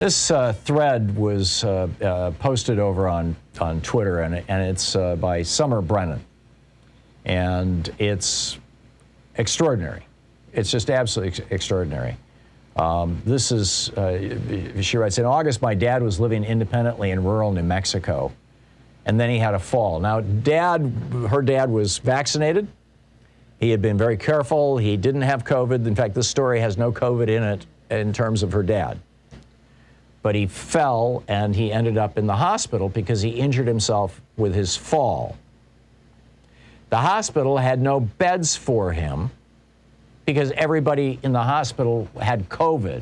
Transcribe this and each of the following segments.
This thread was posted over on Twitter, and it's by Summer Brennan. And it's extraordinary. It's just absolutely extraordinary. This is, she writes, in August, my dad was living independently in rural New Mexico, and then he had a fall. Now, her dad was vaccinated. He had been very careful. He didn't have COVID. In fact, this story has no COVID in it in terms of her dad. But he fell, and he ended up in the hospital because he injured himself with his fall. The hospital had no beds for him because everybody in the hospital had COVID.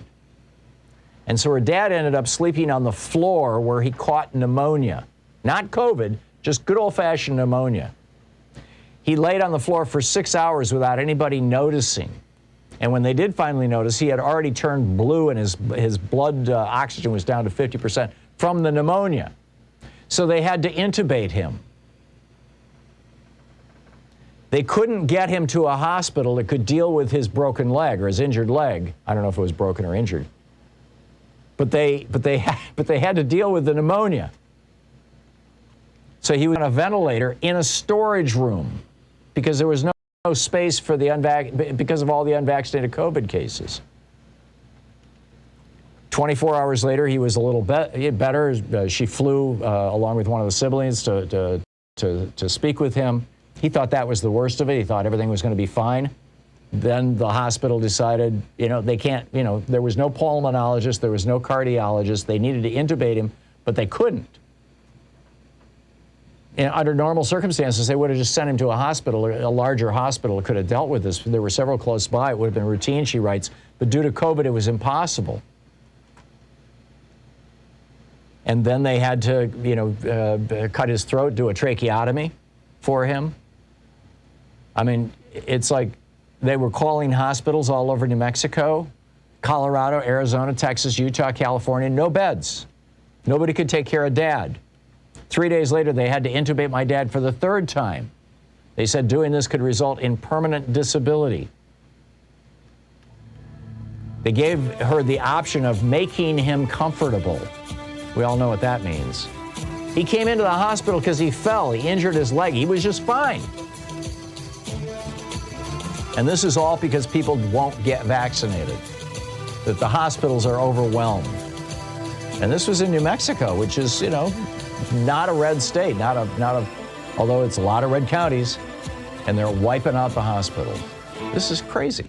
And so her dad ended up sleeping on the floor where he caught pneumonia. Not COVID, just good old-fashioned pneumonia. He laid on the floor for 6 hours without anybody noticing. And when they did finally notice, he had already turned blue and his blood oxygen was down to 50% from the pneumonia. So they had to intubate him. They couldn't get him to a hospital that could deal with his broken leg or his injured leg. I don't know if it was broken or injured. But they had to deal with the pneumonia. So he was on a ventilator in a storage room because there was no space for the because of all the unvaccinated COVID cases. 24 hours later, he was a little better. She flew along with one of the siblings to speak with him. He thought that was the worst of it. He thought everything was going to be fine. Then the hospital decided, they can't, there was no pulmonologist, there was no cardiologist. They needed to intubate him, but they couldn't. Under normal circumstances, they would have just sent him to a hospital, or a larger hospital that could have dealt with this. There were several close by. It would have been routine, she writes. But due to COVID, it was impossible. And then they had to, cut his throat, do a tracheotomy for him. I mean, it's like they were calling hospitals all over New Mexico, Colorado, Arizona, Texas, Utah, California, no beds. Nobody could take care of Dad. 3 days later, they had to intubate my dad for the third time. They said doing this could result in permanent disability. They gave her the option of making him comfortable. We all know what that means. He came into the hospital because he fell. He injured his leg. He was just fine. And this is all because people won't get vaccinated, that the hospitals are overwhelmed. And this was in New Mexico, which is, not a red state, although it's a lot of red counties, and they're wiping out the hospital. This is crazy.